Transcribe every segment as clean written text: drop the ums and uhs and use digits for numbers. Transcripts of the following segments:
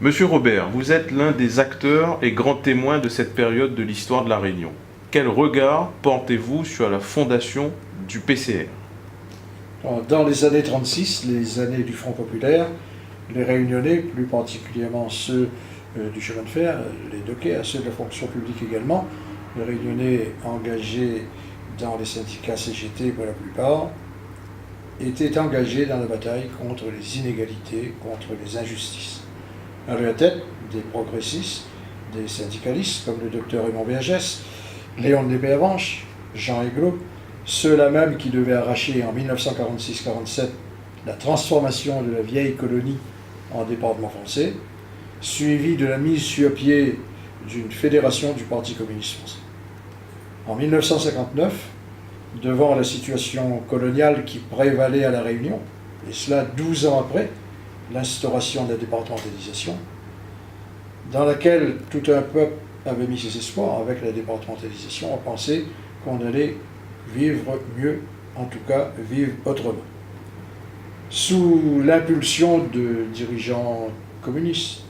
Monsieur Robert, vous êtes l'un des acteurs et grands témoins de cette période de l'histoire de La Réunion. Quel regard portez-vous sur la fondation du PCR? Dans les années 36, les années du Front populaire, les Réunionnais, plus particulièrement ceux du chemin de fer, les dockers, ceux de la fonction publique également, les Réunionnais engagés dans les syndicats CGT pour la plupart, étaient engagés dans la bataille contre les inégalités, contre les injustices. À leur tête, des progressistes, des syndicalistes comme le docteur Raymond Vergès, Léon de Lépée-Avanche, Jean Aiglot, ceux-là même qui devaient arracher en 1946-47 la transformation de la vieille colonie en département français, suivi de la mise sur pied d'une fédération du Parti communiste français. En 1959, devant la situation coloniale qui prévalait à La Réunion, et cela 12 ans après l'instauration de la départementalisation, dans laquelle tout un peuple avait mis ses espoirs avec la départementalisation, on pensait qu'on allait vivre mieux, en tout cas vivre autrement. Sous l'impulsion de dirigeants communistes,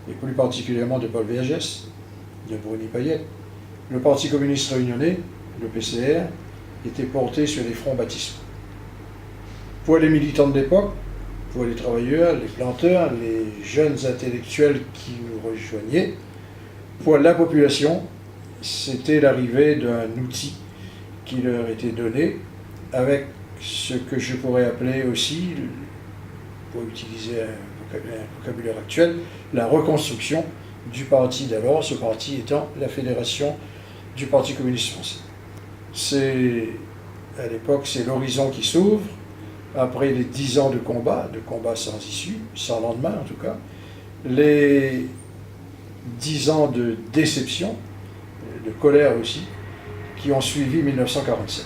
et plus particulièrement de Paul Vergès, de Bruni Payette, le Parti communiste réunionnais, le PCR, était porté sur les fronts baptismaux. Pour les militants de l'époque, pour les travailleurs, les planteurs, les jeunes intellectuels qui nous rejoignaient, pour la population, c'était l'arrivée d'un outil qui leur était donné avec ce que je pourrais appeler aussi, pour utiliser un vocabulaire actuel, la reconstruction du parti d'alors, ce parti étant la Fédération du Parti communiste français. À l'époque, c'est l'horizon qui s'ouvre, après les 10 ans de combat sans issue, sans lendemain en tout cas, les 10 ans de déception, de colère aussi, qui ont suivi 1947.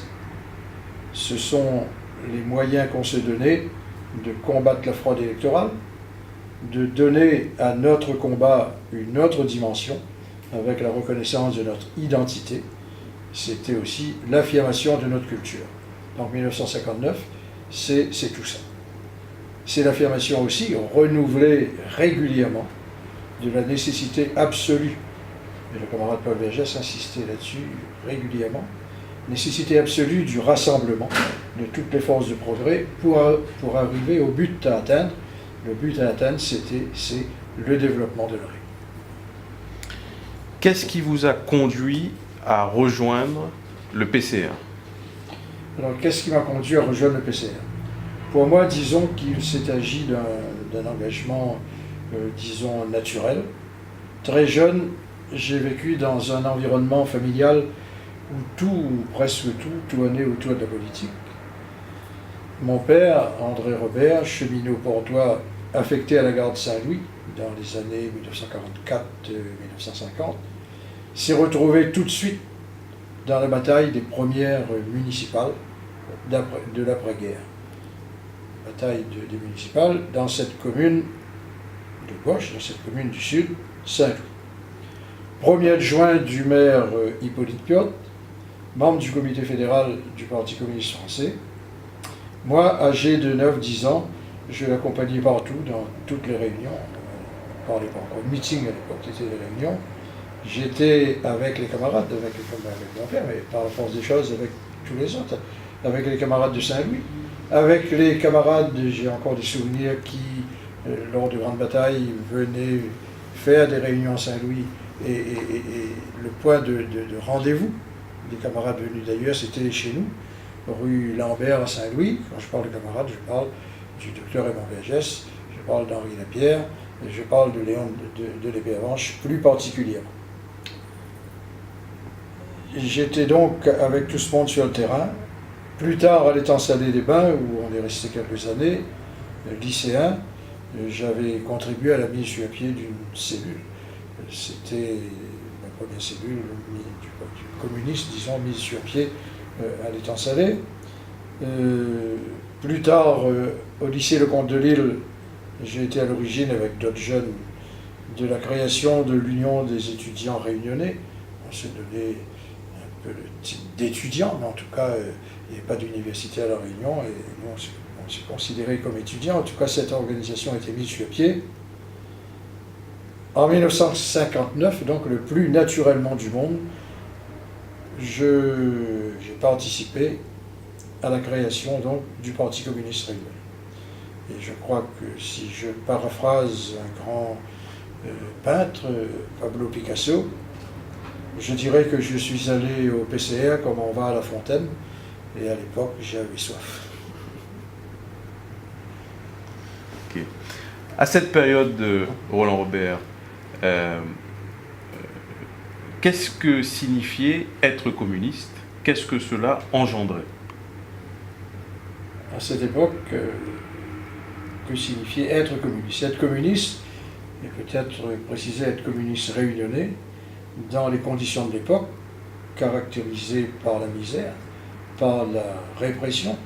Ce sont les moyens qu'on se donnait de combattre la fraude électorale, de donner à notre combat une autre dimension, avec la reconnaissance de notre identité. C'était aussi l'affirmation de notre culture. Donc 1959, c'est tout ça. C'est l'affirmation aussi, renouvelée régulièrement, de la nécessité absolue, et le camarade Paul Vergès insistait là-dessus régulièrement, nécessité absolue du rassemblement de toutes les forces de progrès pour arriver au but à atteindre. Le but à atteindre, c'est le développement de la Réunion. Qu'est-ce qui vous a conduit à rejoindre le PCR? Alors, qu'est-ce qui m'a conduit à rejoindre le PCR? Pour moi, disons qu'il s'est agi d'un engagement, disons, naturel. Très jeune, j'ai vécu dans un environnement familial où tout, ou presque tout, tournait autour de la politique. Mon père, André Robert, cheminot portois affecté à la gare de Saint-Louis dans les années 1944-1950, s'est retrouvé tout de suite dans la bataille des premières municipales de l'après-guerre. Bataille des municipales dans cette commune de gauche, dans cette commune du Sud, Saint-Louis. Premier adjoint du maire Hippolyte Piot, membre du comité fédéral du Parti communiste français. Moi, âgé de 9-10 ans, je l'accompagnais partout, dans toutes les réunions. On parlait pas encore de meeting à l'époque, c'était des réunions. J'étais avec les camarades, avec mon père, mais par la force des choses, avec tous les autres, avec les camarades de Saint-Louis, avec les camarades, j'ai encore des souvenirs qui, lors de grandes batailles, venaient faire des réunions à Saint-Louis, et le point de rendez-vous des camarades venus d'ailleurs, c'était chez nous, rue Lambert à Saint-Louis. Quand je parle de camarades, je parle du docteur Raymond Vergès, je parle d'Henri Lapierre, et je parle de Léon de Lépée-Avanche plus particulièrement. J'étais donc avec tout ce monde sur le terrain. Plus tard, à l'étang Salé des Bains, où on est resté quelques années, lycéen, j'avais contribué à la mise sur pied d'une cellule. C'était la première cellule du communiste, disons, mise sur pied à l'étang Salé. Plus tard, au lycée Lecomte de Lille, j'ai été à l'origine, avec d'autres jeunes, de la création de l'Union des étudiants réunionnais. On s'est donné un peu le type d'étudiants, mais en tout cas, il n'y avait pas d'université à La Réunion, et nous, on s'est considérés comme étudiants. En tout cas, cette organisation a été mise sur pied. En 1959, donc le plus naturellement du monde, j'ai participé à la création donc, du Parti communiste réunionnais. Et je crois que si je paraphrase un grand peintre, Pablo Picasso, je dirais que je suis allé au PCR comme on va à la fontaine, et à l'époque j'avais soif. Ok. À cette période, Roland Robert, qu'est-ce que signifiait être communiste? Qu'est-ce que cela engendrait? À cette époque, que signifiait être communiste? Être communiste, et peut-être préciser être communiste réunionnais, dans les conditions de l'époque, caractérisées par la misère, par la répression,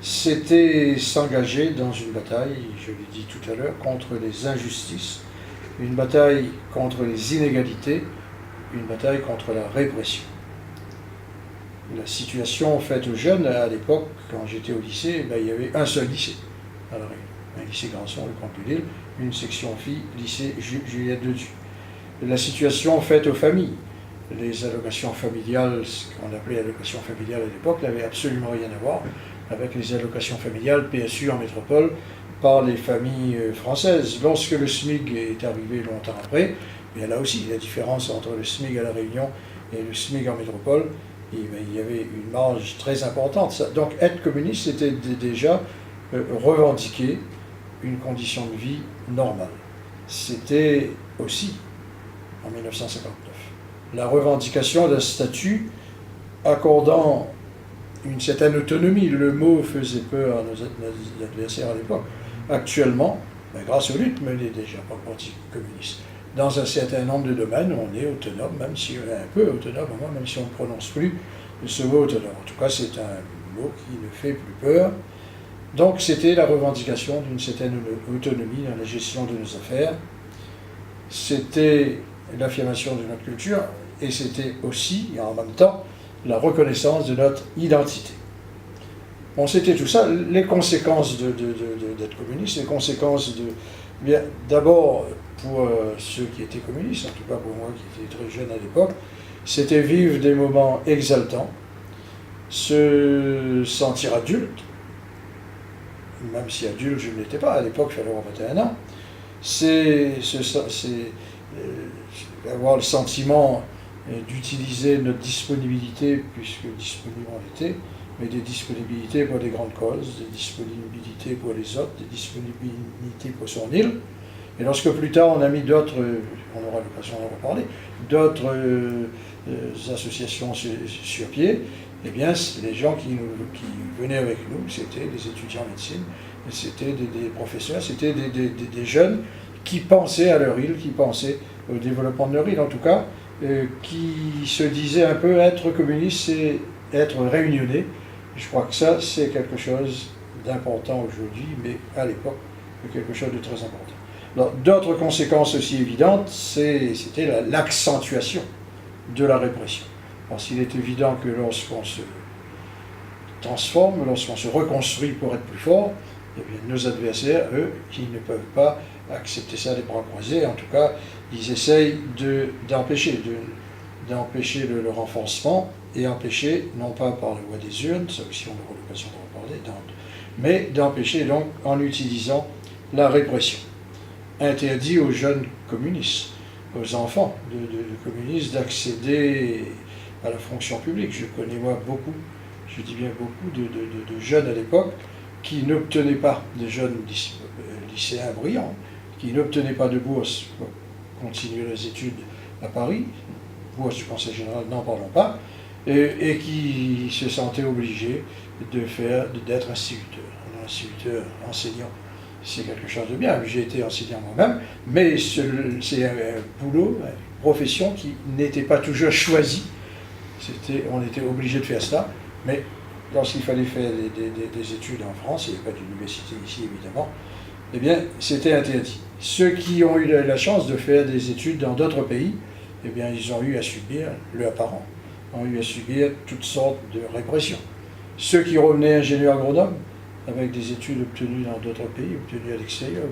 c'était s'engager dans une bataille, je l'ai dit tout à l'heure, contre les injustices, une bataille contre les inégalités, une bataille contre la répression. La situation faite aux jeunes, à l'époque, quand j'étais au lycée, il y avait un seul lycée à La Réunion, un lycée Granson, le Comte de Lille, une section filles, lycée Juliette de Dieu. La situation faite aux familles, les allocations familiales, ce qu'on appelait allocations familiales à l'époque, n'avaient absolument rien à voir avec les allocations familiales PSU en métropole par les familles françaises. Lorsque le SMIC est arrivé longtemps après, bien là aussi, la différence entre le SMIC à La Réunion et le SMIC en métropole, il y avait une marge très importante. Donc être communiste, c'était déjà revendiquer une condition de vie normale. C'était aussi, en 1959, la revendication d'un statut accordant une certaine autonomie. Le mot faisait peur à nos adversaires à l'époque. Actuellement, grâce aux luttes menées déjà par le Parti communiste, dans un certain nombre de domaines, on est autonome, même si on est un peu autonome, même si on ne prononce plus ce mot autonome. En tout cas, c'est un mot qui ne fait plus peur. Donc, c'était la revendication d'une certaine autonomie dans la gestion de nos affaires. C'était l'affirmation de notre culture et c'était aussi, et en même temps, la reconnaissance de notre identité. Bon, c'était tout ça. Les conséquences d'être communiste, les conséquences de... Bien, d'abord, pour ceux qui étaient communistes, en tout cas pour moi qui étais très jeune à l'époque, c'était vivre des moments exaltants, se sentir adulte, même si adulte je ne l'étais pas, à l'époque il fallait avoir 21 ans, c'est avoir le sentiment d'utiliser notre disponibilité, puisque disponible on était, mais des disponibilités pour des grandes causes, des disponibilités pour les autres, des disponibilités pour son île. Et lorsque plus tard on a mis d'autres, on aura l'occasion d'en reparler, d'autres associations sur pied, eh bien les gens qui venaient avec nous, c'était des étudiants en médecine, c'était des professeurs, c'était des jeunes qui pensaient à leur île, qui pensaient au développement de leur île, en tout cas, qui se disaient un peu être communiste, c'est être réunionnais. Je crois que ça, c'est quelque chose d'important aujourd'hui, mais à l'époque, quelque chose de très important. D'autres conséquences aussi évidentes, c'était l'accentuation de la répression. Parce qu'il est évident que lorsqu'on se transforme, lorsqu'on se reconstruit pour être plus fort, eh bien, nos adversaires, eux, qui ne peuvent pas accepter ça des bras croisés, en tout cas, ils essayent d'empêcher le renforcement et empêcher, non pas par la voie des urnes, ça aussi on aura l'occasion de reparler, mais d'empêcher donc en utilisant la répression. Interdit aux jeunes communistes, aux enfants de communistes d'accéder à la fonction publique. Je connais moi beaucoup, je dis bien beaucoup, de jeunes à l'époque qui n'obtenaient pas, de jeunes lycéens brillants, qui n'obtenaient pas de bourse pour continuer leurs études à Paris, bourse du Conseil général, n'en parlons pas, et qui se sentaient obligés d'être instituteurs. Un instituteur, enseignant, c'est quelque chose de bien. J'ai été enseignant moi-même, mais c'est un boulot, une profession qui n'était pas toujours choisie. On était obligé de faire ça, mais lorsqu'il fallait faire des études en France, il n'y avait pas d'université ici évidemment, eh bien c'était interdit. Ceux qui ont eu la chance de faire des études dans d'autres pays, eh bien ils ont eu à subir, leurs parents ont eu à subir toutes sortes de répressions. Ceux qui revenaient ingénieurs agronomes, avec des études obtenues dans d'autres pays, obtenues à l'extérieur,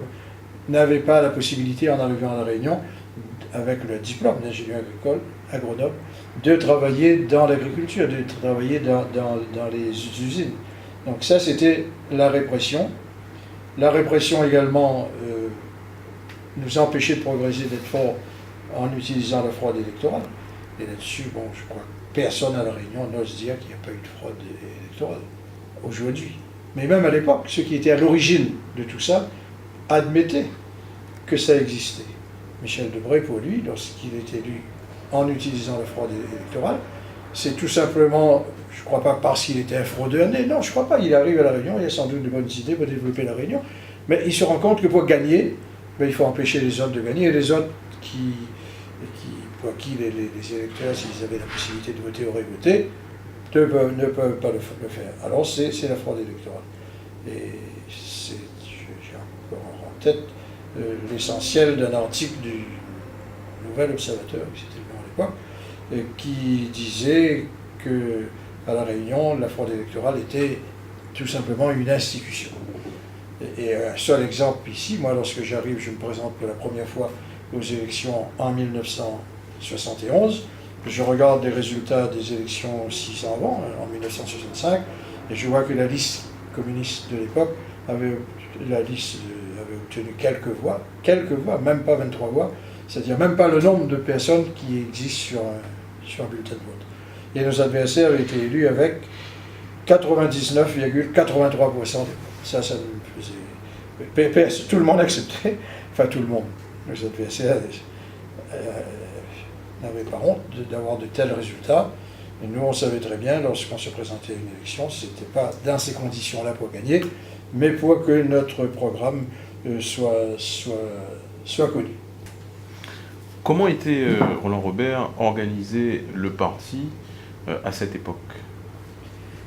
n'avaient pas la possibilité, en arrivant à La Réunion, avec le diplôme d'ingénieur agricole, agronome, de travailler dans l'agriculture, de travailler dans les usines. Donc ça, c'était la répression. La répression également nous empêchait de progresser, d'être fort en utilisant la fraude électorale. Et là-dessus, bon, je crois que personne à La Réunion n'ose dire qu'il n'y a pas eu de fraude électorale aujourd'hui. Mais même à l'époque, ceux qui étaient à l'origine de tout ça admettaient que ça existait. Michel Debré, pour lui, lorsqu'il est élu en utilisant la fraude électorale, c'est tout simplement, je ne crois pas parce qu'il était un fraudeur né, non, je ne crois pas, il arrive à La Réunion, il a sans doute de bonnes idées pour développer La Réunion, mais il se rend compte que pour gagner, ben, il faut empêcher les autres de gagner, et les autres pour qui les électeurs, s'ils avaient la possibilité de voter, auraient voté, ne peuvent pas le faire. Alors c'est la fraude électorale. Et j'ai encore en tête l'essentiel d'un article du Nouvel Observateur, qui c'était le nom à l'époque, qui disait qu'à La Réunion, la fraude électorale était tout simplement une institution. Et un seul exemple ici, moi lorsque j'arrive, je me présente pour la première fois aux élections en 1971, je regarde les résultats des élections 6 ans avant, en 1965, et je vois que la liste communiste de l'époque avait obtenu quelques voix, même pas 23 voix, c'est-à-dire même pas le nombre de personnes qui existent sur un bulletin de vote. Et nos adversaires avaient été élus avec 99,83% des voix. Ça me faisait... Tout le monde acceptait, enfin tout le monde. Nos adversaires n'avaient pas honte d'avoir de tels résultats. Et nous, on savait très bien, lorsqu'on se présentait à une élection, ce n'était pas dans ces conditions-là pour gagner, mais pour que notre programme soit connu. Comment était, Roland Robert, organisé le parti à cette époque?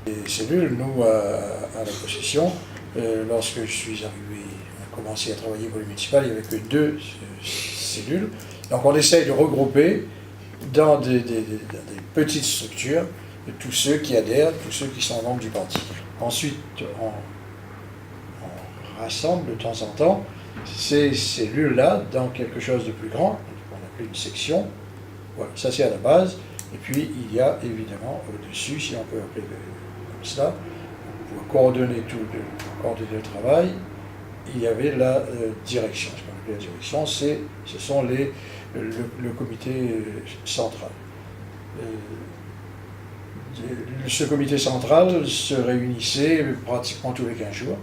Les cellules, nous, à la possession, lorsque je suis arrivé, on a commencé à travailler pour le municipal, il n'y avait que 2 cellules. Donc on essaye de regrouper dans des petites structures tous ceux qui adhèrent, tous ceux qui sont membres du parti. Ensuite, on rassemble de temps en temps ces cellules-là dans quelque chose de plus grand, qu'on appelle une section. Voilà, ça c'est à la base. Et puis il y a évidemment au-dessus, si on peut appeler comme ça, pour coordonner coordonner le travail, il y avait la direction. Ce qu'on appelle la direction, ce sont le comité central. Ce comité central se réunissait pratiquement tous les 15 jours,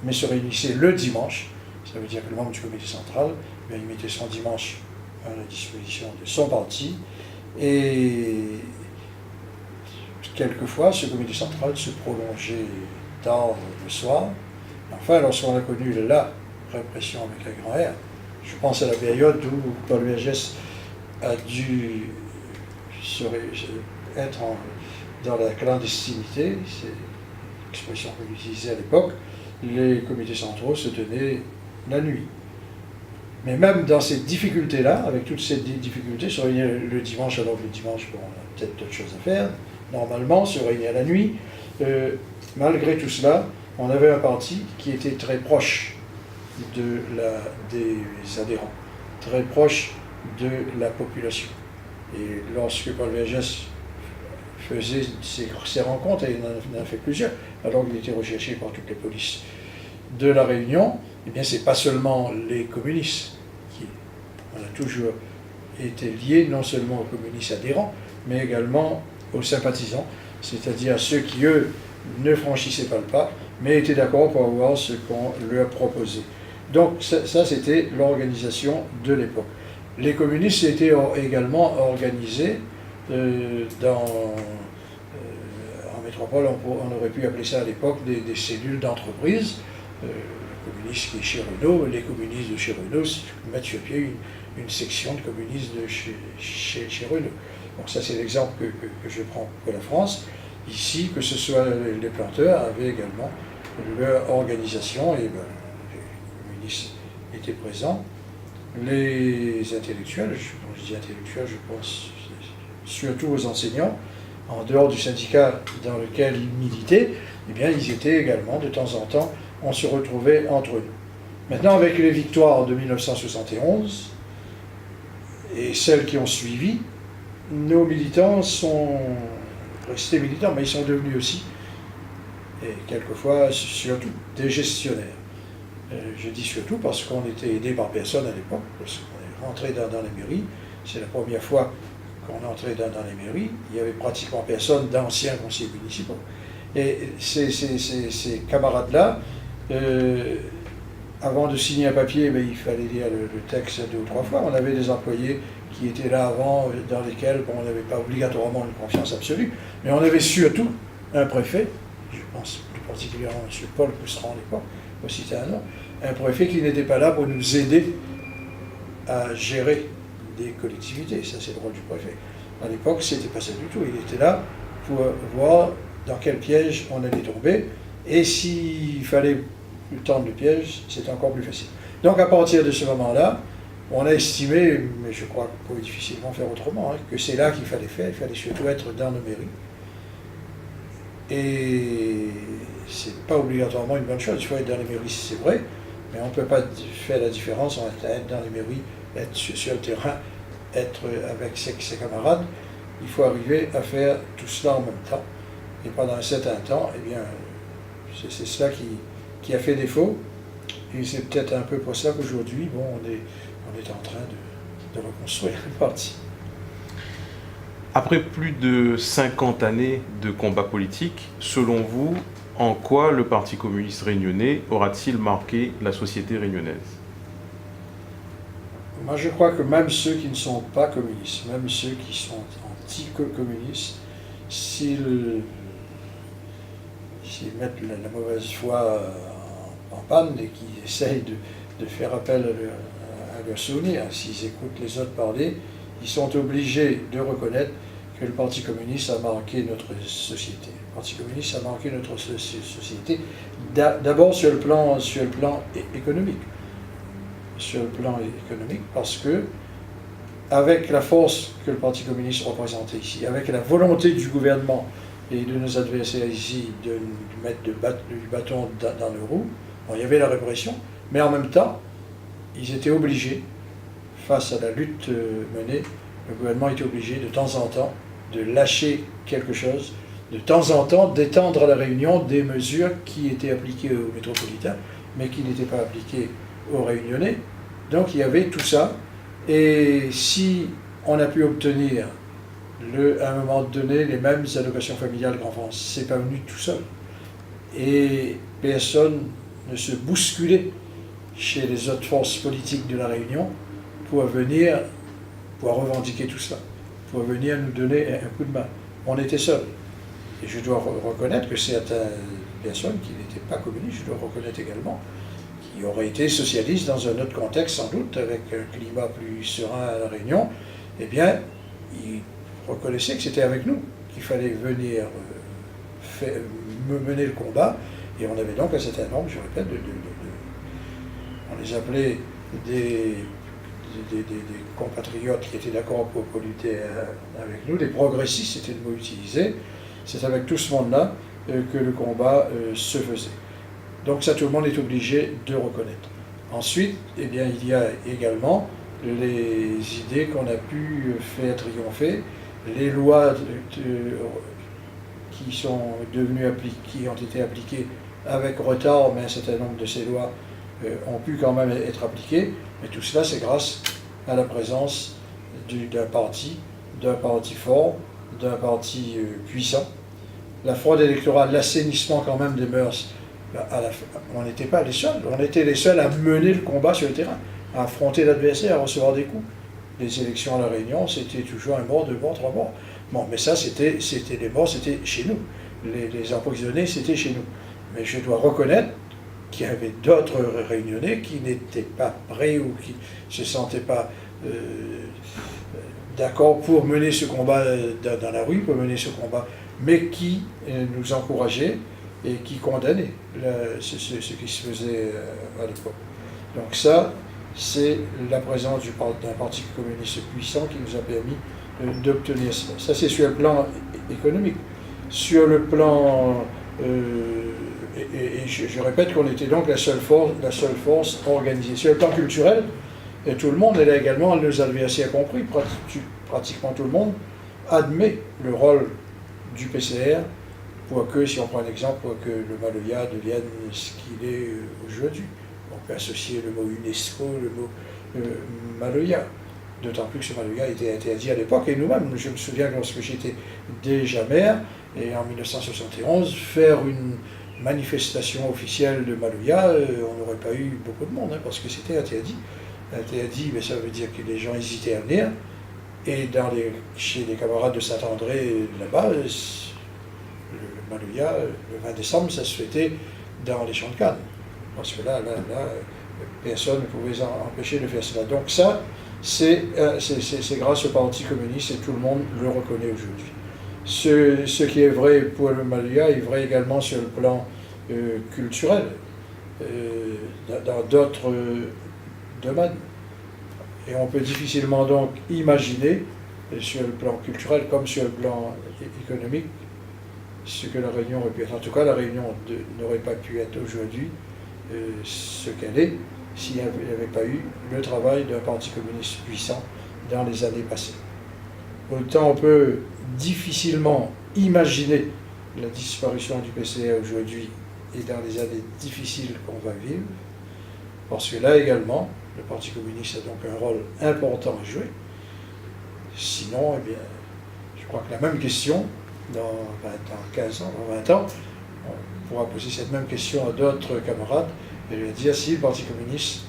mais se réunissait le dimanche. Ça veut dire que le membre du comité central, il mettait son dimanche à la disposition de son parti, et quelquefois ce comité central se prolongeait tard le soir. Enfin, lorsqu'on a connu la répression avec un grand R, je pense à la période où Paul Vergès a dû être dans la clandestinité, c'est l'expression qu'on utilisait à l'époque, les comités centraux se tenaient la nuit. Mais même dans ces difficultés-là, avec toutes ces difficultés, se réunir le dimanche, alors que le dimanche, bon, on a peut-être d'autres choses à faire, normalement, se réunir la nuit. Malgré tout cela, on avait un parti qui était très proche des adhérents, très proche de la population. Et lorsque Paul Vergès faisait ces rencontres, et il en a fait plusieurs, alors qu'il était recherché par toutes les polices de La Réunion, eh bien, ce n'est pas seulement les communistes on a toujours été liés non seulement aux communistes adhérents, mais également aux sympathisants, c'est-à-dire ceux qui, eux, ne franchissaient pas le pas, mais étaient d'accord pour avoir ce qu'on leur proposait. Donc ça c'était l'organisation de l'époque. Les communistes étaient également organisés en métropole, on aurait pu appeler ça à l'époque des cellules d'entreprise. Les communistes qui est chez Renault, les communistes de chez Renault mettent sur pied une section de communistes de chez Renault. Donc ça c'est l'exemple que je prends pour la France. Ici, que ce soit les planteurs avaient également leur organisation, et les communistes étaient présents. Les intellectuels, quand je dis intellectuels, je pense surtout aux enseignants, en dehors du syndicat dans lequel ils militaient, eh bien ils étaient également, de temps en temps, on se retrouvait entre nous. Maintenant, avec les victoires de 1971, et celles qui ont suivi, nos militants sont restés militants, mais ils sont devenus aussi, et quelquefois surtout, des gestionnaires. Je dis surtout parce qu'on était aidé par personne à l'époque, parce qu'on est rentré dans les mairies, c'est la première fois qu'on entrait dans les mairies, il n'y avait pratiquement personne d'anciens conseillers municipaux. Et ces camarades-là, avant de signer un papier, mais il fallait lire le texte 2 ou 3 fois. On avait des employés qui étaient là avant, dans lesquels on n'avait pas obligatoirement une confiance absolue, mais on avait surtout un préfet, je pense plus particulièrement à M. Paul Coustran à l'époque, pour citer un nom, un préfet qui n'était pas là pour nous aider à gérer des collectivités. Ça, c'est le rôle du préfet. À l'époque, c'était pas ça du tout. Il était là pour voir dans quel piège on allait tomber, et s'il fallait tendre le piège, c'était encore plus facile. Donc, à partir de ce moment-là, on a estimé, mais je crois qu'on peut difficilement faire autrement, que c'est là qu'il fallait faire. Il fallait surtout être dans nos mairies. Et c'est pas obligatoirement une bonne chose. Il faut être dans les mairies, c'est vrai, mais on ne peut pas faire la différence entre être dans les mairies, être sur le terrain, être avec ses camarades. Il faut arriver à faire tout cela en même temps. Et pendant un certain temps, eh bien, c'est cela qui a fait défaut. Et c'est peut-être un peu pour ça qu'aujourd'hui, bon, on est en train de reconstruire le parti. Après plus de 50 années de combat politique, selon vous, en quoi le Parti communiste réunionnais aura-t-il marqué la société réunionnaise? Moi, je crois que même ceux qui ne sont pas communistes, même ceux qui sont anti-communistes, s'ils mettent la mauvaise foi en panne et qu'ils essayent de faire appel à leur souvenir, s'ils écoutent les autres parler, ils sont obligés de reconnaître que le Parti communiste a marqué notre société. Le Parti communiste a marqué notre société d'abord sur le plan économique. Sur le plan économique, parce que, avec la force que le Parti communiste représentait ici, avec la volonté du gouvernement et de nos adversaires ici de mettre du bâton dans le roue, bon, il y avait la répression, mais en même temps, ils étaient obligés, face à la lutte menée, le gouvernement était obligé de temps en temps de lâcher quelque chose, de temps en temps d'étendre à la Réunion des mesures qui étaient appliquées aux métropolitains, mais qui n'étaient pas appliquées aux Réunionnais. Donc il y avait tout ça, et si on a pu obtenir à un moment donné les mêmes allocations familiales qu'en France, c'est pas venu tout seul. Et personne ne se bousculait chez les autres forces politiques de la Réunion pour revendiquer tout cela, pour venir nous donner un coup de main. On était seuls. Et je dois reconnaître que certaines personnes qui n'étaient pas communistes, je dois reconnaître également, qui auraient été socialistes dans un autre contexte sans doute, avec un climat plus serein à la Réunion, eh bien, ils reconnaissaient que c'était avec nous qu'il fallait venir mener le combat, et on avait donc un certain nombre, je répète, on les appelait des compatriotes qui étaient d'accord pour lutter avec nous, des progressistes, c'était le mot utilisé. C'est avec tout ce monde-là que le combat se faisait. Donc ça, tout le monde est obligé de reconnaître. Ensuite, eh bien, il y a également les idées qu'on a pu faire triompher, les lois qui sont devenues qui ont été appliquées avec retard, mais un certain nombre de ces lois ont pu quand même être appliquées. Mais tout cela, c'est grâce à la présence d'un parti fort, d'un parti puissant. La fraude électorale, l'assainissement quand même des mœurs, on n'était pas les seuls. On était les seuls à mener le combat sur le terrain, à affronter l'adversaire, à recevoir des coups. Les élections à La Réunion, c'était toujours un mort, 2 morts, 3 morts. Bon, mais ça, c'était les morts, c'était chez nous. Les emprisonnés, c'était chez nous. Mais je dois reconnaître qu'il y avait d'autres Réunionnais qui n'étaient pas prêts ou qui ne se sentaient pas d'accord pour mener ce combat dans la rue, pour mener ce combat, mais qui nous encourageaient et qui condamnaient ce qui se faisait à l'époque. Donc ça, c'est la présence d'un parti communiste puissant qui nous a permis d'obtenir cela. Ça, c'est sur le plan économique. Sur le plan... et je répète qu'on était donc la seule force organisée. Sur le plan culturel, Et tout le monde, et là également, nous avait assez compris, pratiquement tout le monde admet le rôle du PCR, pour que, si on prend un exemple, pour que le Maloya devienne ce qu'il est aujourd'hui. On peut associer le mot UNESCO, le mot Maloya. D'autant plus que ce Maloya était interdit à l'époque, et nous-mêmes, je me souviens que lorsque j'étais déjà maire, et en 1971, faire une manifestation officielle de Maloya, on n'aurait pas eu beaucoup de monde, hein, parce que c'était interdit. Interdit, mais ça veut dire que les gens hésitaient à venir, et chez les camarades de Saint-André, là-bas, le Maloya, le 20 décembre, ça se fêtait dans les champs de Cannes. Parce que là, personne ne pouvait empêcher de faire cela. Donc ça, c'est grâce au Parti communiste et tout le monde le reconnaît aujourd'hui. Ce qui est vrai pour le Maloya est vrai également sur le plan culturel, dans d'autres domaines. Et on peut difficilement donc imaginer, sur le plan culturel comme sur le plan économique, ce que la Réunion aurait pu être. En tout cas, la Réunion n'aurait pas pu être aujourd'hui ce qu'elle est s'il n'y avait pas eu le travail d'un parti communiste puissant dans les années passées. Autant on peut difficilement imaginer la disparition du PCA aujourd'hui et dans les années difficiles qu'on va vivre, parce que là également, le Parti communiste a donc un rôle important à jouer. Sinon, eh bien, je crois que la même question, dans 15 ans, dans 20 ans, on pourra poser cette même question à d'autres camarades et lui dire si le Parti communiste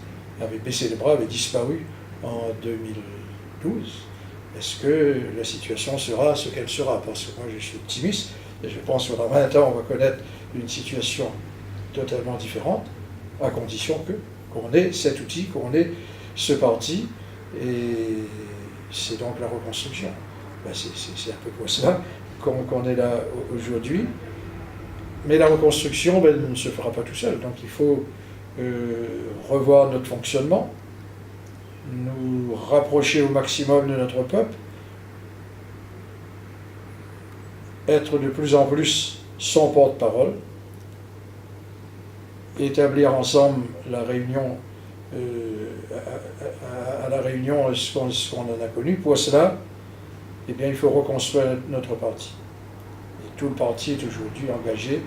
avait baissé les bras, avait disparu en 2012, est-ce que la situation sera ce qu'elle sera? Parce que moi je suis optimiste et je pense que dans 20 ans on va connaître une situation totalement différente, à condition qu'on ait cet outil, qu'on ait ce parti, et c'est donc la reconstruction. Ben c'est un peu pour cela qu'on est là aujourd'hui. Mais la reconstruction ne se fera pas tout seul, donc il faut revoir notre fonctionnement, nous rapprocher au maximum de notre peuple, être de plus en plus son porte-parole, établir ensemble la Réunion, à la Réunion ce qu'on en a connu. Pour cela, eh bien, il faut reconstruire notre parti. Et tout le parti est aujourd'hui engagé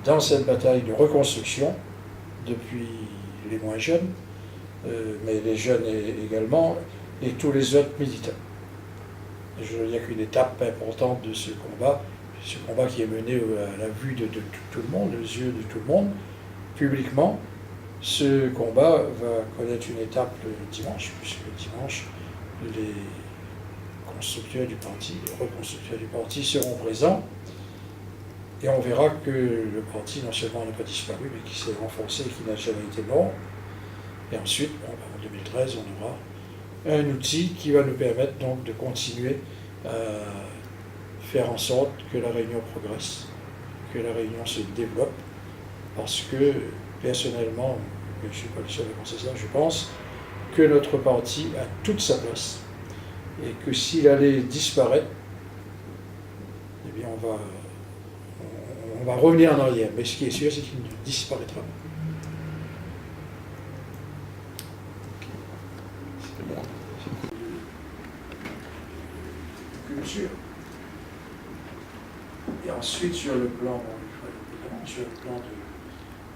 dans cette bataille de reconstruction, depuis les moins jeunes, mais les jeunes également, et tous les autres militants. Je veux dire qu'une étape importante de ce combat qui est mené à la vue de tout le monde, aux yeux de tout le monde, publiquement, ce combat va connaître une étape dimanche, puisque dimanche, les constructeurs du parti, les reconstructeurs du parti seront présents, et on verra que le parti non seulement n'a pas disparu, mais qui s'est renforcé et qui n'a jamais été mort. Et ensuite, en 2013, on aura un outil qui va nous permettre donc de continuer à faire en sorte que la Réunion progresse, que la Réunion se développe, parce que, personnellement, je ne suis pas le seul à penser ça, je pense que notre parti a toute sa place, et que s'il allait disparaître, eh bien on va revenir en arrière. Mais ce qui est sûr, c'est qu'il ne disparaîtra pas. C'est bon. Culture. Et ensuite, sur le plan, sur le plan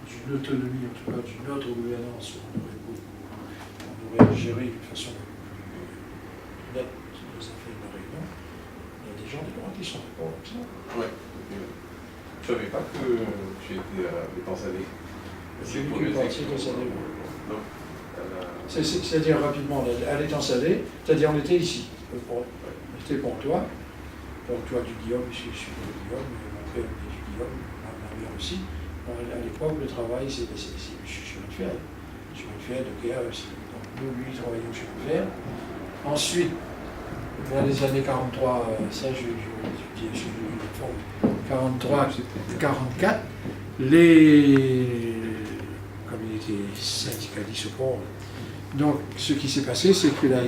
d'une autonomie, en tout cas d'une autre gouvernance, on aurait géré de façon plus nette les affaires de la Réunion. Il y a des gens des droits qui sont d'accord avec ça. Ouais. Je ne savais pas que tu étais à l'Étang Salé. J'ai vu qu'une partie de Salé. Non. C'est-à-dire rapidement, à l'Étang Salé, c'est-à-dire on était ici. On était Pontois du Guillaume, puisque je suis de Guillaume, mon père est du Guillaume, ma mère aussi. À l'époque, le travail, c'est le chemin de fer. Le chemin de fer de guerre aussi. Donc nous, lui, travaillions au chemin de fer. Ensuite, vers les années 43, ça je dis je 43, 44, comme il était syndicaliste au port, donc ce qui s'est passé, c'est que la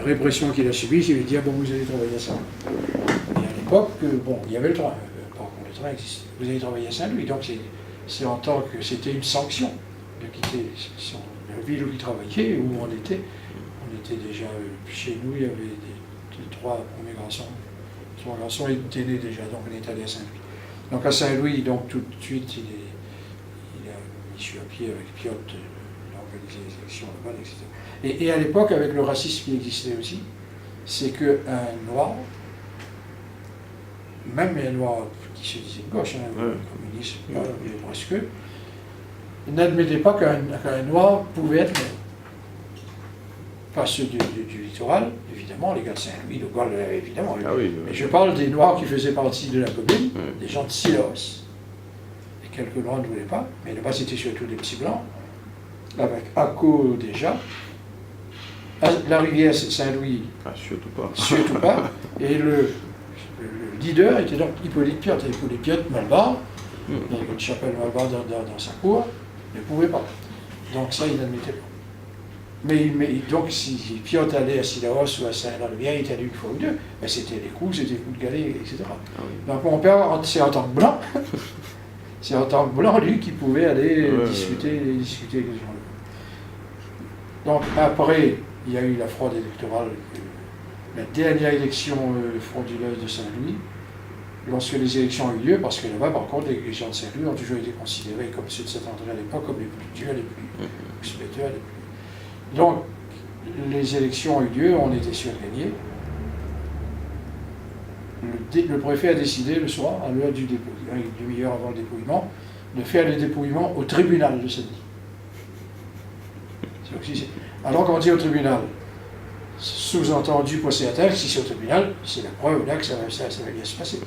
répression qu'il a subie, c'est lui dire bon, vous allez travailler à Saint-Louis. Et à l'époque, bon, il y avait le train, par contre le train existait. Vous allez travailler à Saint-Louis, donc c'est en tant que c'était une sanction de quitter la ville où il travaillait, où on était, était déjà, chez nous, il y avait les trois premiers garçons. Les trois garçons étaient nés déjà, donc on est allé à Saint-Louis. Donc à Saint-Louis, donc tout de suite, il a mis sur pied avec Piot, il a organisé les élections là-bas, etc. Et à l'époque, avec le racisme qui existait aussi, c'est qu'un noir, même un noir qui se disait de gauche, communiste, presque, n'admettait pas qu'un noir pouvait être noir. Pas ceux du littoral, évidemment, les gars de Saint-Louis, de Gaulle, évidemment. Ah oui, mais je parle des Noirs qui faisaient partie de la commune, des gens de Silos. Et quelques Noirs ne voulaient pas, mais là-bas c'était surtout des petits blancs, avec Acco déjà. La rivière Saint-Louis, surtout pas. Surtout pas. Et le leader était donc Hippolyte Piot. Et Hippolyte Piot, Malbar, il y avait une chapelle Malbar dans sa cour, ne pouvait pas. Donc ça, il n'admettait pas. Mais donc, si Piot allait à Sillaos ou à Saint-Larivière, il était allé une fois ou deux, ben, c'était des coups de galet, etc. Ah oui. Donc mon père, c'est en tant que blanc, c'est en tant que blanc, lui, qui pouvait aller discuter avec les gens-là. Donc après, il y a eu la fraude électorale, la dernière élection frauduleuse de Saint-Louis, lorsque les élections ont eu lieu, parce que là-bas, par contre, les gens de Saint-Louis ont toujours été considérés comme ceux de Saint-André à l'époque, comme les plus durs, les plus specteurs, les plus... Donc, les élections ont eu lieu, on était sûr de gagner. Le préfet a décidé le soir, à l'heure du dépouillement, une demi-heure avant le dépouillement, de faire le dépouillement au tribunal de Saint-Denis. Alors qu'on dit au tribunal, sous-entendu procès à terre, si c'est au tribunal, c'est la preuve là que ça va bien se passer.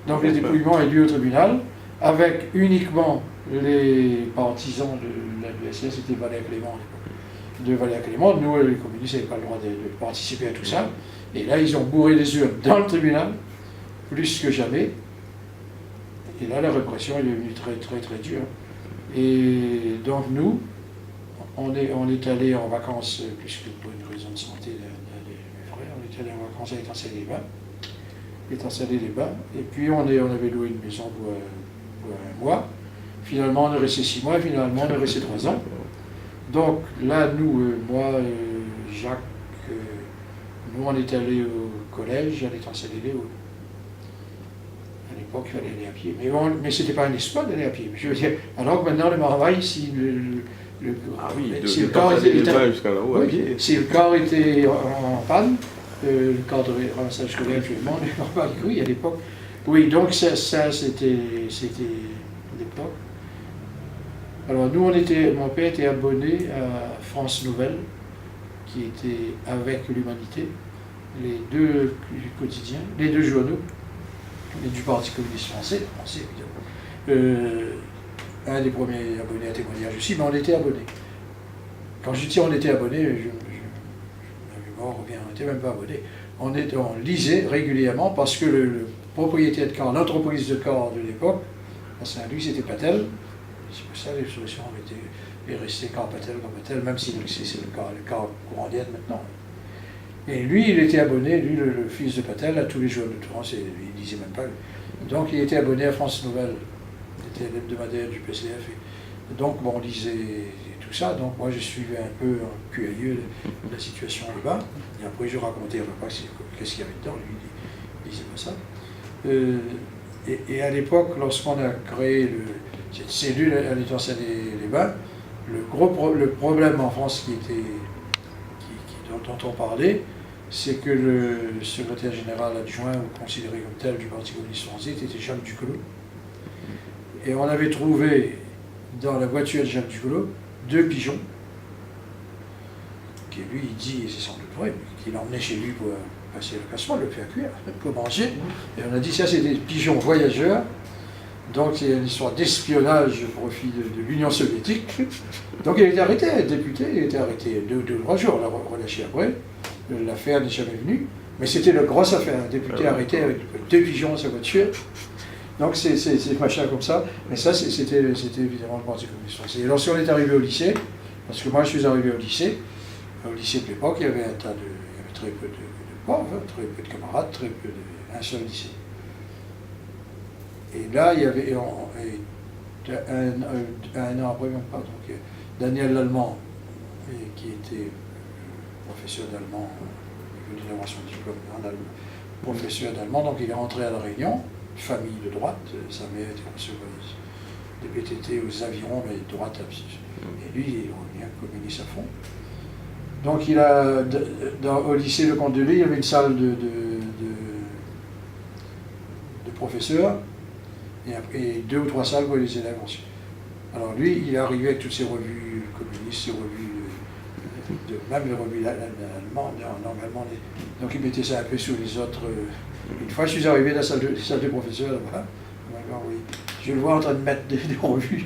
Donc le dépouillement a eu lieu au tribunal, avec uniquement les partisans de la l'USS, c'était Valère Clément à l'époque. De Valère Clément, nous les communistes n'avaient pas le droit de participer à tout ça. Et là, ils ont bourré les urnes dans le tribunal, plus que jamais. Et là, la répression est devenue très, très, très dure. Et donc, nous, on est allé en vacances, puisque pour une raison de santé de mes frères, on est allé en vacances à Étançailles-les-Bains. Et puis, on avait loué une maison pour un mois. Finalement, on est resté 6 mois, et finalement, on est resté 3 ans. Donc là, nous, moi, Jacques, nous, on est allés au collège, à l'Étançailles-les-Bains. À l'époque, il fallait aller à pied. Mais ce n'était pas un espoir d'aller à pied. Je veux dire, alors que maintenant, le Marvaille, si le corps était en panne, le corps de ramassage scolaire actuellement, oui, à l'époque. Oui, donc ça c'était l'époque. Alors nous, mon père était abonné à France Nouvelle, qui était avec l'Humanité, les deux quotidiens, les deux journaux, et du Parti communiste français évidemment. Un des premiers abonnés à témoignage aussi, mais on était abonnés. Quand je dis on était abonnés, on n'était même pas abonnés. On lisait régulièrement parce que le propriétaire de corps, l'entreprise de corps de l'époque, à Saint-Louis, c'était Patel. C'est pour ça que les solutions est resté corps Patel, même si c'est le corps courant d'aide maintenant. Et lui, il était abonné, lui, le fils de Patel, à tous les journaux de France, et lui, il ne disait même pas. Donc il était abonné à France Nouvelle. C'était l'hebdomadaire du PCF. Et donc, bon, on lisait tout ça. Donc, moi, je suivais un peu en curieux la situation là-bas. Et après, je racontais à papa qu'est-ce qu'il y avait dedans. Lui, il disait pas ça. Et à l'époque, lorsqu'on a créé cette cellule à l'Étançailles-les-Bains, le problème en France dont on parlait, c'est que le secrétaire général adjoint, ou considéré comme tel du Parti communiste français, était Jacques Duclos. Et on avait trouvé dans la voiture de Jacques Duclos 2 pigeons, qui lui, il dit, et c'est sans doute vrai, qu'il emmenait chez lui pour passer la casserole, le faire cuire, pour manger. Et on a dit, ça c'est des pigeons voyageurs, donc c'est une histoire d'espionnage au profit de l'Union soviétique. Donc il a été arrêté, député, il a été arrêté 2 ou 3 jours, on l'a relâché après. L'affaire n'est jamais venue, mais c'était une grosse affaire, un député arrêté avec 2 pigeons dans sa voiture. Donc c'est machin comme ça, mais ça c'était évidemment le Parti communiste français. Et lorsqu'on est arrivé au lycée, parce que moi je suis arrivé au lycée de l'époque, il y avait très peu de profs, très peu de camarades, un seul lycée. Et là, il y avait un an après, même pas, donc Daniel Lallemand, qui était professeur d'allemand, il venait d'avoir son diplôme en allemand, professeur d'allemand, donc il est rentré à La Réunion, famille de droite, sa mère était receveuse des PTT aux avirons, mais de droite absolue. Et lui, il est revenu communiste à fond. Donc il a, au lycée Le Comte de Lille, il y avait une salle de professeurs, et 2 ou 3 salles pour les élèves ensuite. Alors lui, il est arrivé avec toutes ces revues communistes, ces revues, même les revues allemandes, normalement. Donc il mettait ça un peu sur les autres. Une fois, je suis arrivé dans la salle de professeurs là-bas. Oui, je le vois en train de mettre des revues.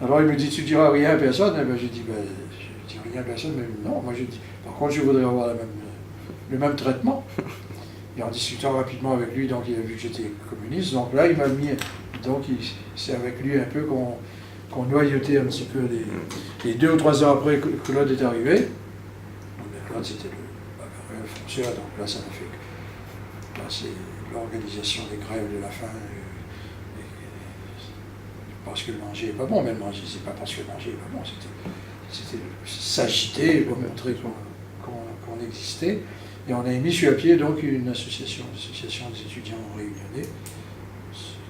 Alors il me dit, tu diras rien à personne? Et ben, je dis, je dis rien à personne, mais non, moi je dis, par contre je voudrais avoir le même traitement. Et en discutant rapidement avec lui, donc il a vu que j'étais communiste, donc là il m'a mis, donc c'est avec lui un peu qu'on noyautait un petit peu les 2 ou 3 ans après que Claude est arrivé. Donc Claude c'était le fonctionnaire, donc là ça m'a fait que là c'est l'organisation des grèves de la faim, parce que le manger n'est pas bon, mais le manger c'est pas parce que le manger n'est pas bon, c'était s'agiter pour montrer qu'on existait. Et on a mis sur pied donc une association des étudiants réunionnais,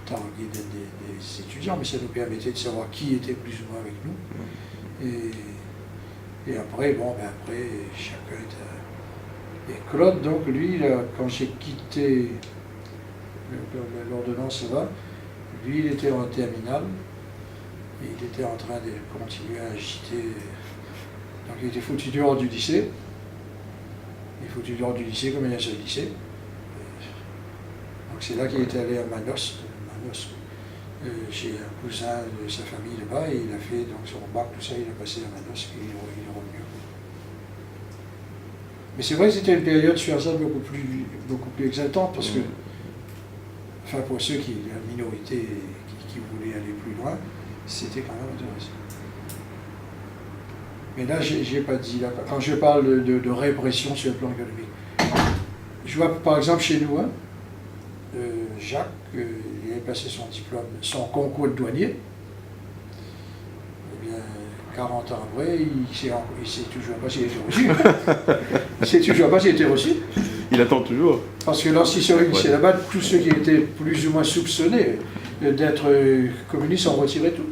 targué des étudiants, mais ça nous permettait de savoir qui était plus ou moins avec nous. Et après, après, chacun était... Et Claude, donc, lui, là, quand j'ai quitté l'ordonnance là, lui, il était en terminale, et il était en train de continuer à agiter. Donc il était foutu dehors du lycée. Il est foutu dehors du lycée comme il y a un seul lycée. Donc c'est là qu'il était allé à Manos, chez un cousin de sa famille là-bas, et il a fait donc son bac, tout ça, il a passé à Manos, et il est revenu. Mais c'est vrai que c'était une période sur ça beaucoup plus exaltante, parce que, enfin pour ceux qui, la minorité qui voulaient aller plus loin, c'était quand même intéressant. Mais là, j'ai pas dit, là, quand je parle de répression sur le plan économique, je vois par exemple chez nous, Jacques, il avait passé son diplôme, son concours de douanier. Eh bien, 40 ans après, il sait toujours pas s'il a été reçu. Il sait toujours pas s'il a été reçu. Il attend toujours. Parce que lorsqu'ils sont réunis là-bas, tous ceux qui étaient plus ou moins soupçonnés d'être communistes ont retiré tout.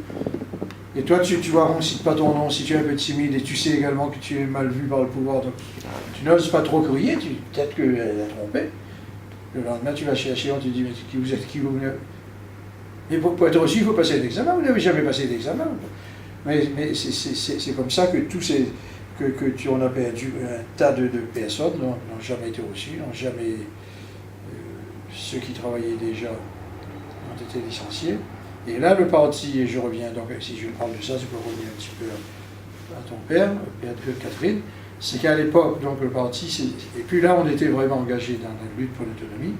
Et toi, tu vois, on ne cite pas ton nom si tu es un peu timide et tu sais également que tu es mal vu par le pouvoir. Donc, tu n'oses pas trop crier, peut-être qu'elle a trompé. Le lendemain, tu vas chercher, on te dit, mais qui vous êtes, qui vous venez. Et pour être reçu, il faut passer l'examen. Vous n'avez jamais passé d'examen. Mais c'est comme ça que tous ces. On a perdu un tas de personnes n'ont jamais été reçues, n'ont jamais. Ceux qui travaillaient déjà ont été licenciés. Et là, le parti, et je reviens, donc si je parle de ça, je peux revenir un petit peu à ton père, Catherine, c'est qu'à l'époque, donc le parti, et puis là, on était vraiment engagé dans la lutte pour l'autonomie,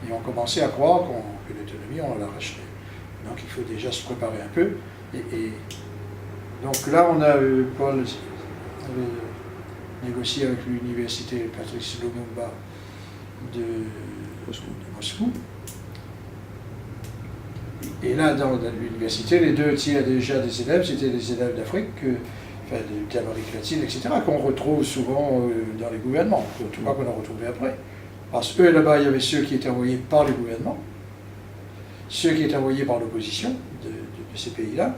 et on commençait à croire que l'autonomie, on l'arracherait. Donc il faut déjà se préparer un peu. Et donc là, on a, Paul avait négocié avec l'université Patrice Lumumba de Moscou. Et là, dans l'université, les 2 tiers déjà des élèves, c'était des élèves d'Afrique, d'Amérique latine, etc., qu'on retrouve souvent dans les gouvernements, en tout cas qu'on a retrouvé après. Parce que là-bas, il y avait ceux qui étaient envoyés par les gouvernements, ceux qui étaient envoyés par l'opposition de ces pays-là,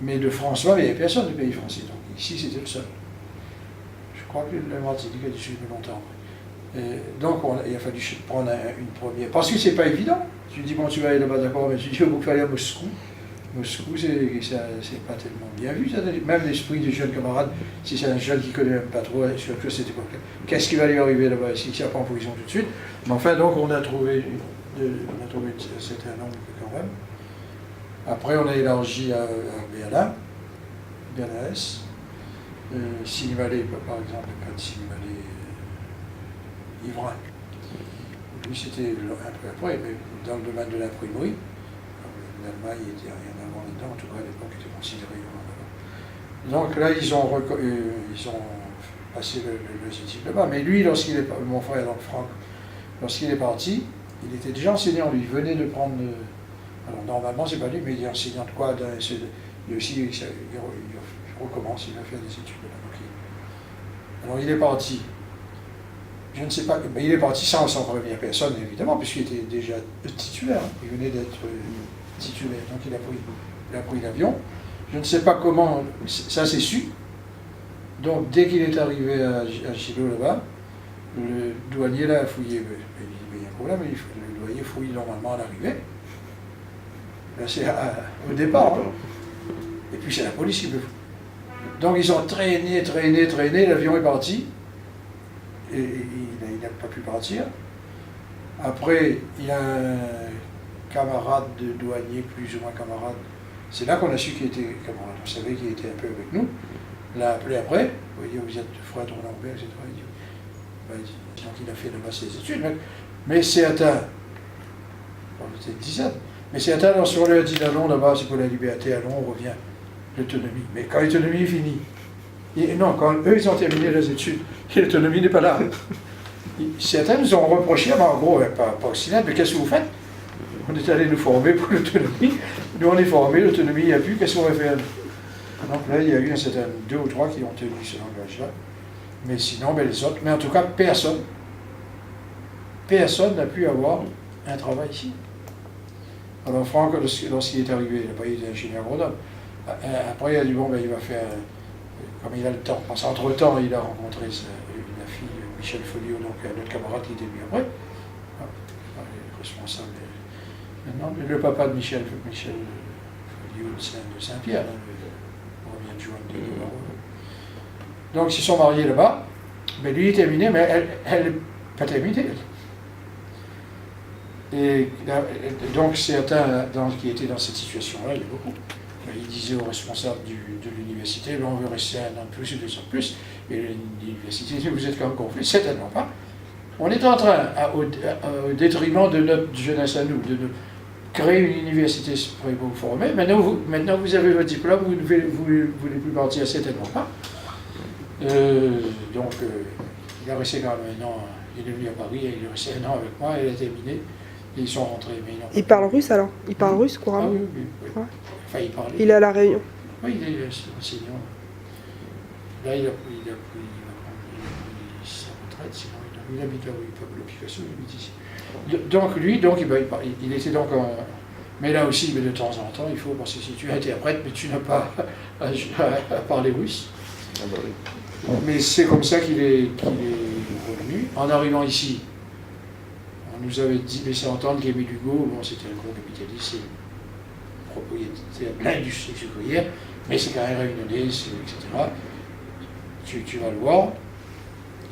mais de François, il n'y avait personne du pays français. Donc ici, c'était le seul. Je crois que la Martinique a dû suivre longtemps. Donc il a fallu prendre une première. Parce que c'est pas évident. Tu dis, bon, tu vas aller là-bas, d'accord, mais tu dis, il faut aller à Moscou. Moscou, c'est pas tellement bien vu. Ça, même l'esprit des jeunes camarades, si c'est un jeune qui connaît même pas trop, surtout à cette époque-là, qu'est-ce qui va lui arriver là-bas s'il ne tient pas en position tout de suite? Mais enfin, donc, on a trouvé un certain nombre quand même. Après, on a élargi à Berlin, Berlin-Est. Sinimalé, par exemple, le cas de Sinimalé Ivrain. Lui, c'était un peu après, mais dans le domaine de l'imprimerie, l'Allemagne était rien avant là-dedans, en tout cas à l'époque, était considéré comme avant. Donc là, ils ont passé le éthique là-bas. Mais lui, mon frère, donc Franck, lorsqu'il est parti, il était déjà enseignant, lui, il venait de prendre. Alors normalement, c'est pas lui, mais il est enseignant de quoi? Il aussi, il recommence, il va faire des études là. Donc, Alors il est parti. Je ne sais pas, mais il est parti sans prévenir personne, évidemment, puisqu'il était déjà titulaire. Hein. Il venait d'être titulaire, donc il a pris l'avion. Je ne sais pas comment, ça c'est su. Donc dès qu'il est arrivé à Gilo là-bas, le douanier là a fouillé. Il y a un problème, le douanier fouille normalement à l'arrivée. Là c'est au départ. Hein. Et puis c'est la police qui le fout. Donc ils ont traîné, l'avion est parti. Et il n'a pas pu partir. Après, il y a un camarade de douanier, plus ou moins camarade. C'est là qu'on a su qu'il était camarade. On savait qu'il était un peu avec nous. Il l'a appelé après. Vous voyez, vous êtes frère de Roland Robert, etc. Donc il a fait là-bas ses études. Mais c'est atteint. On était une dizaine. Mais c'est atteint sur le dit Allons là-bas, c'est pour la liberté. Allons, on revient. L'autonomie. Mais quand l'autonomie est finie. Non, quand eux, ils ont terminé leurs études, l'autonomie n'est pas là. Certains nous ont reproché, en gros, pas occidental, mais qu'est-ce que vous faites? On est allé nous former pour l'autonomie. Nous, on est formés, l'autonomie, il n'y a plus, qu'est-ce qu'on va faire? Donc là, il y a eu un certain 2 ou 3 qui ont tenu ce langage-là. Mais sinon, les autres, mais en tout cas, personne n'a pu avoir un travail ici. Alors Franck, lorsqu'il est arrivé, il était ingénieur agronome. Après, il a dit, bon, il va faire... Comme il a le temps, parce qu'entre-temps, il a rencontré la fille, Michel Folliot, donc notre camarade qui était venu après, responsable. Maintenant, le papa de Michel Folliot de Saint-Pierre, le premier adjoint de Barreau. Donc, ils se sont mariés là-bas, mais lui est terminé, mais elle n'est pas terminée. Et donc, certains qui étaient dans cette situation-là, il y a beaucoup. Il disait aux responsables de l'université, on veut rester 1 an de plus ou 2 ans de plus. Et l'université, vous êtes quand même gonflés, certainement pas. On est en train, au détriment de notre jeunesse à nous, de créer une université pour vous former. Maintenant, vous avez votre diplôme, vous ne voulez plus partir, certainement pas. Donc, il a resté quand même 1 an, il est venu à Paris, il est resté 1 an avec moi, il a terminé, et ils sont rentrés. Il parle russe alors? Il parle russe couramment? Ah oui. Ouais. Enfin, il est à La Réunion. Oui, il est enseignant. Là, il a pris sa retraite, sinon il habite là où Pablo Picasso, il habite ici. Donc lui, il était donc mais là aussi, de temps en temps, il faut, parce que si tu interprètes, mais tu n'as pas à parler russe. Ah bah oui. Mais c'est comme ça qu'il est revenu. En arrivant ici, on nous avait laissé entendre qu'Émile Hugo, bon, c'était un gros capitaliste, propriétaire de l'industrie sucrière, mais c'est quand même réunionnais, etc. Tu vas le voir,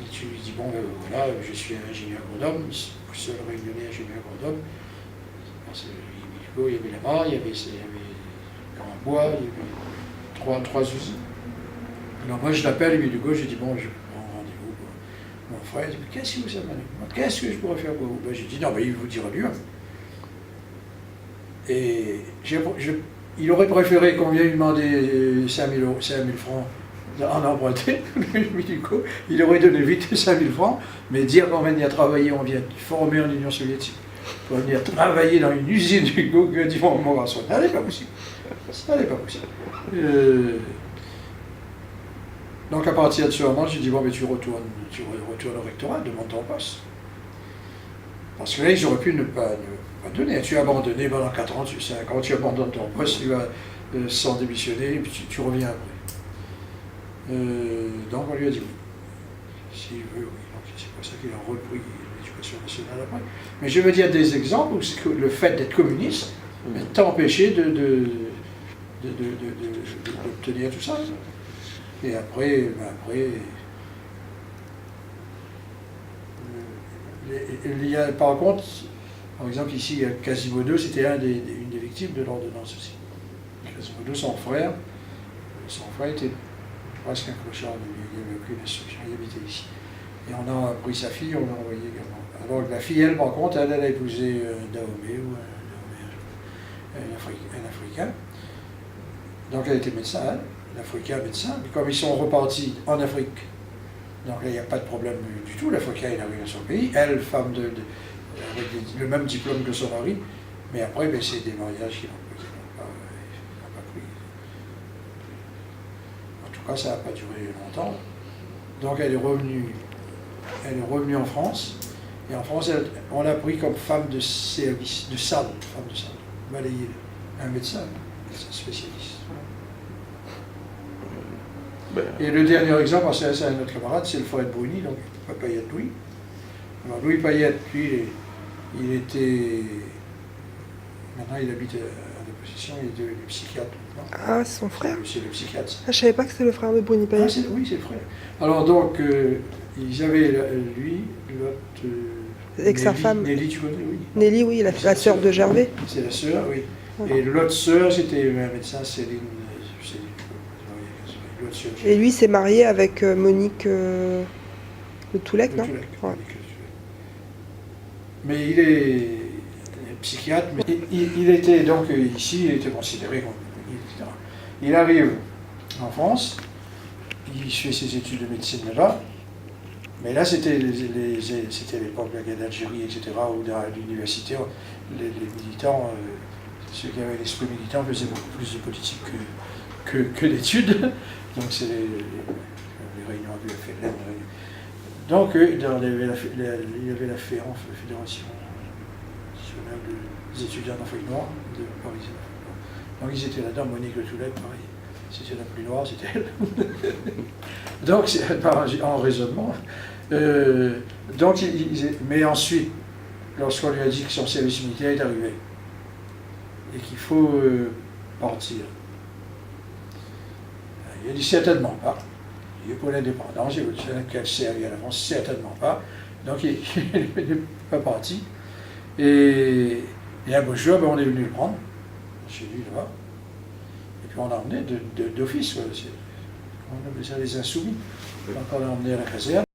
et tu lui dis, bon, voilà, je suis un ingénieur agronome, seul réunionnais ingénieur agronome. Il y avait là-bas, il y avait Grand Bois, il y avait trois usines. Alors moi, je l'appelle, Émile Hugo, je dis, bon, je prends rendez-vous. Mon frère, il dit, mais qu'est-ce que vous avez? Qu'est-ce que je pourrais faire pour vous? J'ai dit, non, mais il vous dira lui-même. Et il aurait préféré qu'on vienne lui demander 5 000 francs en emprunté. Il aurait donné vite 5 000 francs, mais dire qu'on vient travailler, on vient former en Union soviétique, pour venir travailler dans une usine d'Hugo, que dit mon garçon, ça n'est pas possible. Ça n'est pas possible. Donc à partir de ce moment, j'ai dit, bon, mais tu retournes au rectorat, demande ton poste. Parce que là, ils auraient pu ne pas donner. Tu as abandonné pendant 4 ans, 5 ans, tu abandonnes ton poste, tu vas sans démissionner, et puis tu reviens après. Donc on lui a dit oui. S'il veut, oui. Donc c'est pour ça qu'il a repris l'éducation nationale après. Mais je veux dire des exemples où le fait d'être communiste t'a empêché d'obtenir tout ça. Et après, il y a, par contre, par exemple ici, Quasimodo, c'était une des victimes de l'ordonnance aussi. Quasimodo, son frère était presque un clochard, il n'y avait aucune instruction, il habitait ici. Et on a pris sa fille, on l'a envoyée également. Alors la fille, elle, par contre, elle a épousé Dahomey, ou un Africain. Donc elle était médecin, elle. L'Africain médecin, mais comme ils sont repartis en Afrique, donc là il n'y a pas de problème du tout, l'Africain il arrive dans son pays, elle, femme avec le même diplôme que son mari, mais après c'est des mariages qui n'ont pas pris. En tout cas ça n'a pas duré longtemps, Donc elle est revenue en France. Et en France, on l'a pris comme femme de service, de salle, balayée. Un médecin, spécialiste. Ben, Et le dernier exemple, c'est un autre camarade, c'est le Fred Bruni, donc Payette Louis. Alors Louis Payette, lui, il était. Maintenant, il habite à la possession, il est devenu psychiatre. Ah, c'est son frère. C'est le psychiatre. Ah, je savais pas que c'était le frère de Bruni Ah, Payette. oui, c'est le frère. Alors donc, ils avaient lui, l'autre. Avec sa Nelly, femme. Nelly, tu connais, oui. Nelly, oui, la sœur de Gervais. C'est la sœur, oui. Voilà. Et l'autre sœur, c'était un médecin, Céline. L'autre sœur. Et lui s'est marié avec Monique Le Toulec, Le non Toulec, Ouais. Monique Le Toulec. Mais il est psychiatre, mais il était donc ici, il était considéré comme. Etc. Il arrive en France, il fait ses études de médecine là-bas, mais là c'était l'époque de la guerre d'Algérie, etc., où dans l'université, les militants, ceux qui avaient l'esprit militant faisaient beaucoup plus de politique que d'études, donc c'est les réunions avec la FLN. Donc il y avait la FEAN, la Fédération nationale des étudiants d'Afrique noire de Paris. Donc ils étaient là-dedans, Monique Le Toulec, pareil. C'était la plus noire, c'était elle. Donc, en raisonnement. Donc, mais ensuite, lorsqu'on lui a dit que son service militaire est arrivé et qu'il faut partir, il a dit certainement pas. Il est pour l'indépendance, il veut qu'elle serve à la France, certainement pas. Donc, il n'est pas parti. Et un beau jour, on est venu le prendre, chez lui là-bas. Et puis on l'a emmené d'office, on appelait ça les insoumis. Donc on l'a emmené à la caserne.